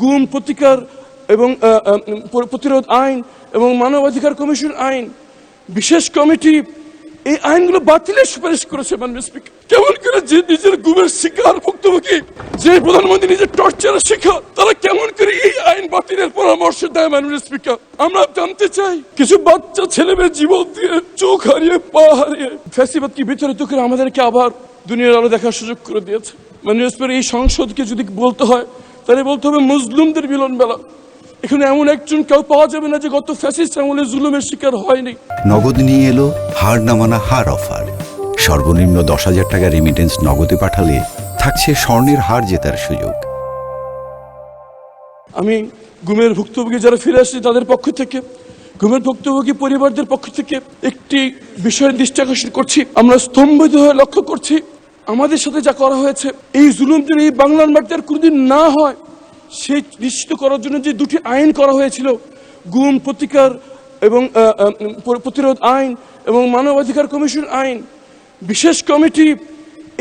গুম প্রতিকার এবং প্রতিরোধ আইন এবং মানবাধিকার কমিশন আইন বিশেষ কমিটি এই আইনগুলো বাতিলের সুপারিশ করেছে মাননীয় স্পিকার। কেমন করে যে নিজের গুমের শিকার ভুক্তভোগী, যে প্রধানমন্ত্রী নিজের টর্চারের শিকার, তারা কেমন করে এই আইন বাতিলের পরামর্শ দেয় মাননীয় স্পিকার? আমরা জানতে চাই। কিছু বাচ্চা ছেলেমেয়ে জীবন দিয়ে, চোখ হারিয়ে, পা হারিয়ে ফ্যাসিবাদকে বিতাড়িত করে আমাদেরকে আবার দুনিয়ার আলো দেখার সুযোগ করে দিয়েছে। মাননীয় স্পিকার, এই সংসদকে যদি বলতে হয় তাহলে বলতে হবে মুসলিমদের মিলন মেলা। এখানে এমন একজন কেউ পাওয়া যাবে না যে গত ফ্যাসিস্ট আমলে জুলুমের শিকার হয়নি। নগদ নিয়ে এলো হার না মানা হার অফার। সর্বনিম্ন 10,000 টাকা রেমিটেন্স নগদে পাঠালে থাকছে স্বর্ণের হার জেতার সুযোগ। আমি গুমের ভুক্তভোগী যারা ফিরে আসছে তাদের পক্ষ থেকে, গুমের ভুক্তভোগী পরিবারদের পক্ষ থেকে একটি বিষয়ের দৃষ্টি আকর্ষণ করছি। আমরা স্তম্ভিত হয়ে লক্ষ্য করছি আমাদের সাথে যা করা হয়েছে, এই জুলুমদের এই বাংলার মাটিতে আর কোনোদিন না হয় সেই নিশ্চিত করার জন্য যে দুটি আইন করা হয়েছিল, গুম প্রতিকার এবং প্রতিরোধ আইন এবং মানবাধিকার কমিশন আইন বিশেষ কমিটি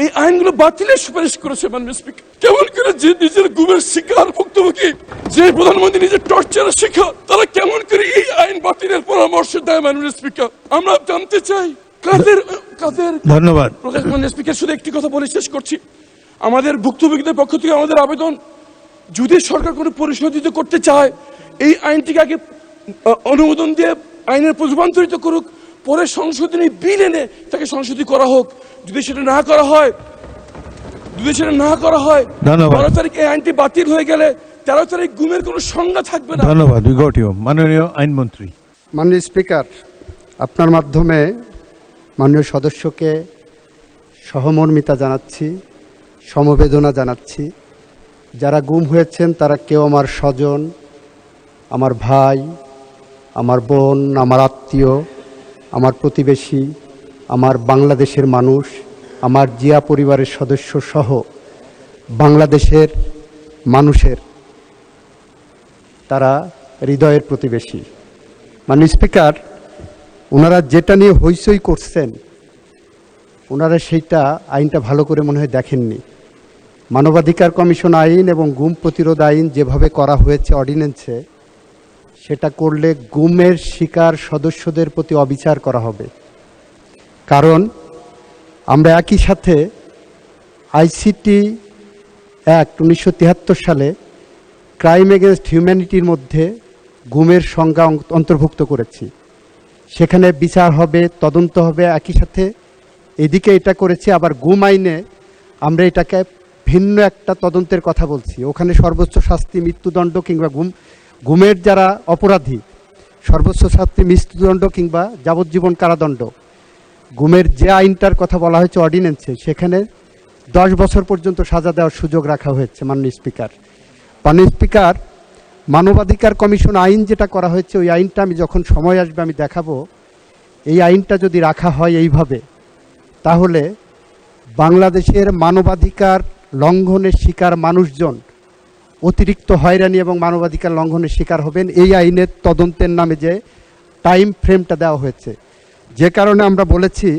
এই আইনগুলো বাতিলের সুপারিশ করেছে মাননীয় স্পিকার। কেমন করে যে নিজের গুমের শিকার ভুক্তভোগী, যে প্রধানমন্ত্রী নিজের টর্চারের শিকার, তারা কেমন করে এই আইন বাতিলের পরামর্শ দেয় মাননীয় স্পিকার? আমরা জানতে চাই কাদের কাদের। ধন্যবাদ মাননীয় স্পিকার, শুধু একটি কথা বলে শেষ করছি। আমাদের ভুক্তভোগীদের পক্ষ থেকে আমাদের আবেদন, যদি সরকার কোনো পরিশোধিত করতে চায় এই আইনটিকে আগে অনুমোদন দিয়ে আইনের রূপান্তরিত করুক, পরে সংশোধনী বিল এনে তাকে সংশোধনী করা হোক। যদি সেটা না করা হয় 12 তারিখ এই আইনটি বাতিল হয়ে গেলে 13 তারিখ গুমের কোনো সংজ্ঞা থাকবে না। ধন্যবাদ। মাননীয় আইনমন্ত্রী। মাননীয় স্পিকার, আপনার মাধ্যমে মাননীয় সদস্যকে সহমর্মিতা জানাচ্ছি, সমবেদনা জানাচ্ছি। যারা গুম হয়েছেন তারা কেউ আমার স্বজন, আমার ভাই, আমার বোন, আমার আত্মীয়, আমার প্রতিবেশী, আমার বাংলাদেশের মানুষ, আমার জিয়া পরিবারের সদস্য সহ বাংলাদেশের মানুষের তারা হৃদয়ের প্রতিবেশী। মাননীয় স্পিকার, ওনারা যেটা নিয়ে হইচই করছেন, ওনারা সেইটা আইনটা ভালো করে মনে হয় দেখেননি। মানবাধিকার কমিশন আইন এবং গুম প্রতিরোধ আইন যেভাবে করা হয়েছে অর্ডিন্যান্সে, সেটা করলে গুমের শিকার সদস্যদের প্রতি অবিচার করা হবে। কারণ আমরা একই সাথে আইসিটি অ্যাক্ট 1973 সালে ক্রাইম এগেনস্ট হিউম্যানিটির মধ্যে গুমের সংজ্ঞা অন্তর্ভুক্ত করেছি। সেখানে বিচার হবে, তদন্ত হবে। একই সাথে এদিকে এটা করেছি, আবার গুম আইনে আমরা এটাকে ভিন্ন একটা তদন্তের কথা বলছি। ওখানে সর্বোচ্চ শাস্তি মৃত্যুদণ্ড কিংবা গুমের যারা অপরাধী সর্বোচ্চ শাস্তি মৃত্যুদণ্ড কিংবা যাবজ্জীবন কারাদণ্ড। গুমের যে আইনটার কথা বলা হয়েছে অর্ডিন্যান্সে, সেখানে 10 বছর পর্যন্ত সাজা দেওয়ার সুযোগ রাখা হয়েছে। মাননীয় স্পিকার, মানবাধিকার কমিশন আইন যেটা করা হয়েছে, ওই আইনটা আমি যখন সময় আসবে আমি দেখাবো। এই আইনটা যদি রাখা হয় এইভাবে, তাহলে বাংলাদেশের মানবাধিকার লঙ্ঘনের শিকার মানুষজন অতিরিক্ত হয়রানি এবং মানবাধিকার লঙ্ঘনের শিকার হবেন। এই আইনের তদন্তের নামে যে টাইম ফ্রেমটা দেওয়া হয়েছে, যে কারণে আমরা বলেছি,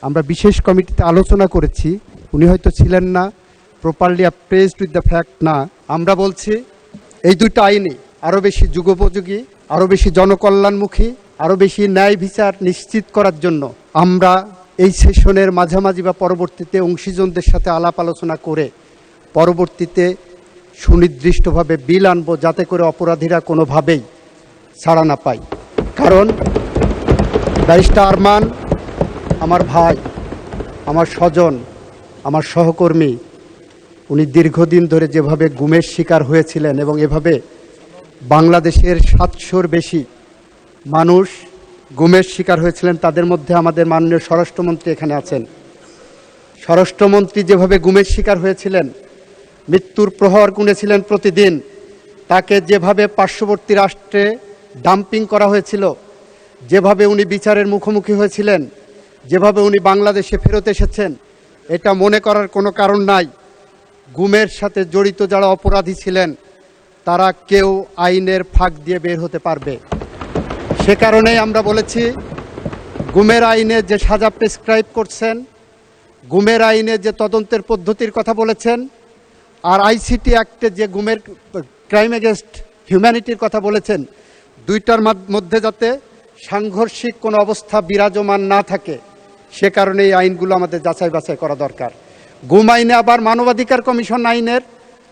আমরা বিশেষ কমিটিতে আলোচনা করেছি, উনি হয়তো ছিলেন না, প্রপারলি অ্যাপ্রেজড উইথ দ্য ফ্যাক্ট না। আমরা বলছি এই দুইটা আইনে আরও বেশি যুগোপযোগী, আরও বেশি জনকল্যাণমুখী, আরও বেশি ন্যায় বিচার নিশ্চিত করার জন্য আমরা এই সেশনের মাঝামাঝি বা পরবর্তীতে অংশীজনদের সাথে আলাপ আলোচনা করে পরবর্তীতে সুনির্দিষ্টভাবে বিল আনব, যাতে করে অপরাধীরা কোনোভাবেই ছাড়া না পায়। কারণ ব্যারিস্টার আরমান আমার ভাই, আমার স্বজন, আমার সহকর্মী। উনি দীর্ঘদিন ধরে যেভাবে গুমের শিকার হয়েছিলেন এবং এভাবে বাংলাদেশের 700-র বেশি মানুষ গুমের শিকার হয়েছিলেন, তাদের মধ্যে আমাদের মাননীয় স্বরাষ্ট্রমন্ত্রী এখানে আছেন। স্বরাষ্ট্রমন্ত্রী যেভাবে গুমের শিকার হয়েছিলেন, মৃত্যুর প্রহর গুনেছিলেন প্রতিদিন, তাকে যেভাবে পার্শ্ববর্তী রাষ্ট্রে ডাম্পিং করা হয়েছিল, যেভাবে উনি বিচারের মুখোমুখি হয়েছিলেন, যেভাবে উনি বাংলাদেশে ফেরত এসেছেন, এটা মনে করার কোনো কারণ নাই। গুমের সাথে জড়িত যারা অপরাধী ছিলেন তারা কেউ আইনের ফাঁক দিয়ে বের হতে পারবে। সে কারণেই আমরা বলেছি, গুমের আইনে যে সাজা প্রেসক্রাইব করছেন, গুমের আইনে যে তদন্তের পদ্ধতির কথা বলেছেন, আর আইসিটি অ্যাক্টে যে গুমের ক্রাইম এগেনস্ট হিউম্যানিটির কথা বলেছেন, দুইটার মধ্যে যাতে সাংঘর্ষিক কোনো অবস্থা বিরাজমান না থাকে সে কারণে এই আইনগুলো আমাদের যাচাই বাছাই করা দরকার। গুম আইনে আবার মানবাধিকার কমিশন আইনের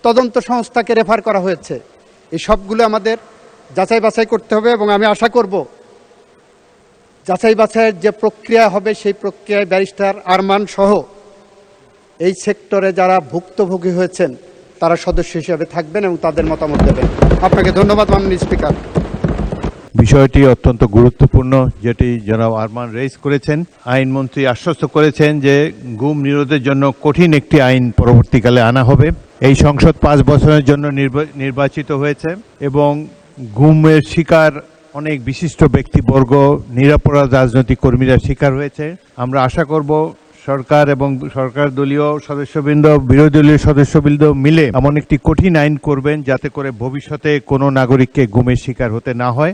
তদন্ত সংস্থাকে রেফার করা হয়েছে। এই সবগুলো আমাদের যাচাই বাছাই করতে হবে এবং আমি আশা করব যাচাই বাছাইয়ের যে প্রক্রিয়া হবে সেই প্রক্রিয়ায় ব্যারিস্টার আরমান সহ এই সেক্টরে যারা ভুক্তভোগী হয়েছেন তারা সদস্য হিসেবে থাকবেন এবং তাদের মতামত দেবেন। আপনাকে ধন্যবাদ মাননীয় স্পিকার। বিষয়টি অত্যন্ত গুরুত্বপূর্ণ, যেটি জনাব আরমান রেইজ করেছেন। আইনমন্ত্রী আশ্বস্ত করেছেন যে গুম নিরোধের জন্য কঠিন একটি আইন পরবর্তীকালে আনা হবে। এই সংসদ 5 বছরের জন্য নির্বাচিত হয়েছে এবং গুমের শিকার অনেক বিশিষ্ট ব্যক্তিবর্গ, নিরপরাধ রাজনৈতিক কর্মীরা শিকার হয়েছে। আমরা আশা করব সরকার এবং সরকার দলীয় সদস্যবৃন্দ, বিরোধী দলীয় সদস্যবৃন্দ মিলে এমন একটি কঠিন আইন করবেন যাতে করে ভবিষ্যতে কোনো নাগরিককে গুমের শিকার হতে না হয়।